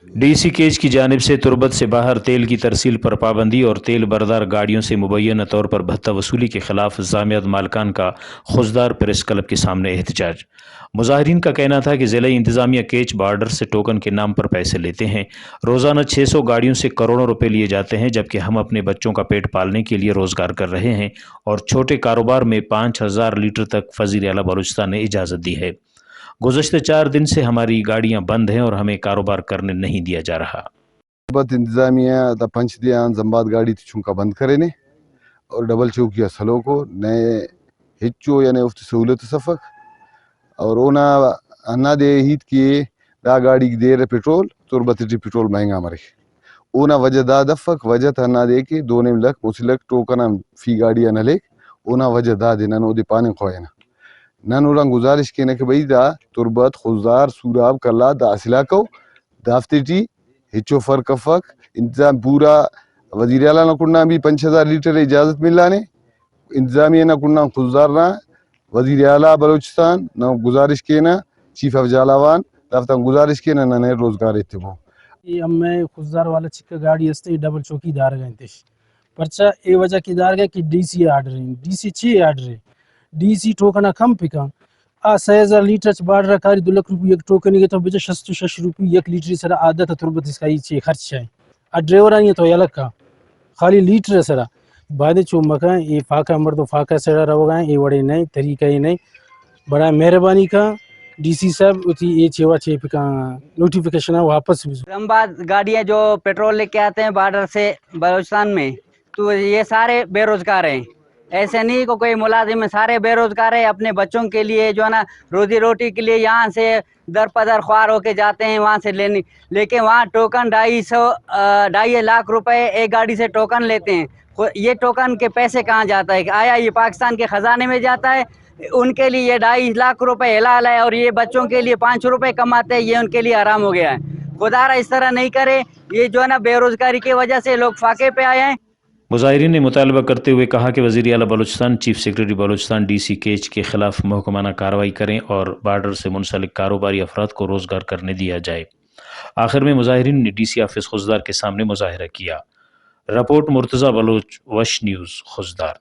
D C cage کی جانب سے تربت سے باہر تیل کی ترسیل پر پابندی اور تیل بردار گاڑیوں سے مبینہ طور پر بھتہ وصولی کے خلاف جامعہ مالکان کا خوزدار پریس کلب کے سامنے احتجاج۔ مظاہرین کا کہنا تھا کہ ضلعی انتظامیہ کیچ بارڈر سے ٹوکن کے نام پر پیسے لیتے ہیں۔ روزانہ 600 گاڑیوں سے کروڑوں روپے لیے جاتے ہیں، جبکہ ہم اپنے بچوں کا پیٹ پالنے کے لیے روزگار کر رہے ہیں اور چھوٹے کاروبار میں 5000 لیٹر تک وزیر اعلیٰ بلوچستان نے اجازت دی ہے۔ گزشتہ 4 دن سے ہماری گاڑیاں بند ہیں اور ہمیں کاروبار کرنے نہیں دیا جا رہا۔ بت انتظامیہ دا پنچ دیان زمباد گاڑی چونکا بند کرے نے اور ڈبل چوکیا سلو کو نئے ہچو یعنی افت سہولت سفق اور اونا انا دے ہیت کیے دا گاڑی دیر پیٹرول تربت پیٹرول مہنگا مرے اونا وجہ دا دفق وجہ تنا دے کے 2.5 لکھ مسلک ٹوکن فی گاڑی نہ اونا وجہ دا دے نن دے پانے خوینا نن اوران گزارش کینا کہ بھئی دا تربت خضدار سوراب کلا دا اصلاح کو دافتے ٹی ہچو فرق افق انتظام پورا وزیر اعلیٰ نہ کننا بھی 5000 لیٹر اجازت ملانے انتظامیہ نہ کننا خضدار نہ وزیر اعلیٰ بلوچستان نہ گزارش کینا چیف آف جالاوان دفتر گزارش کینا نہ روزگار اتبو یہ ہم میں خضدار والا چکا گاڑی استے ڈبل چوکی دار گئے تھے پرچہ اے وجہ کی دار گئے کہ ڈی سی آرڈر ہیں ڈی سی 6 آرڈر ہے ڈی سی ٹوکنا کم پکا 6000 لیٹر چ بارڈر کاری 2 لکھ روپے ایک ٹوکن گے تو بجے 66 روپے ایک لیٹر سرا عادت تربت اس کا یہ خرچ ہے ڈرائیور آئیں تو الگ کا خالی لیٹر سرا بعد چو مکا یہ فاقہ مردو فاقہ سرا رو گئے یہ بڑے نئے طریقہ ہی نہیں بڑا مہربانی کا ڈی سی صاحب اتی یہ چیوا چیپ کا نوٹیفیکیشن ہے واپس بعد گاڑیاں جو پیٹرول لے کے آتے ہیں بارڈر سے بلوچستان میں تو یہ سارے بے روزگار ہیں، ایسے نہیں کو کوئی ملازم ہے، سارے بے روزگار ہیں، اپنے بچوں کے لیے جو ہے نا روزی روٹی کے لیے یہاں سے در پدر خوار ہو کے جاتے ہیں وہاں سے لینے، لیکن وہاں ٹوکن 2.5 لاکھ روپے ایک گاڑی سے ٹوکن لیتے ہیں۔ یہ ٹوکن کے پیسے کہاں جاتا ہے؟ آیا یہ پاکستان کے خزانے میں جاتا ہے؟ ان کے لیے یہ 2.5 لاکھ روپے حلال ہے اور یہ بچوں کے لیے 5 روپے کماتے ہیں، یہ ان کے لیے حرام ہو گیا ہے۔ خدا را اس طرح نہیں کرے، یہ جو ہے نا بے روزگاری کی وجہ سے لوگ فاقے پہ آئے ہیں۔ مظاہرین نے مطالبہ کرتے ہوئے کہا کہ وزیر اعلیٰ Balochistan chief secretary Balochistan D C Kech کے خلاف محکمانہ کارروائی کریں اور بارڈر سے منسلک کاروباری افراد کو روزگار کرنے دیا جائے۔ آخر میں مظاہرین نے ڈی سی آفس خضدار کے سامنے مظاہرہ کیا۔ رپورٹ مرتضی بلوچ، وش نیوز، خضدار۔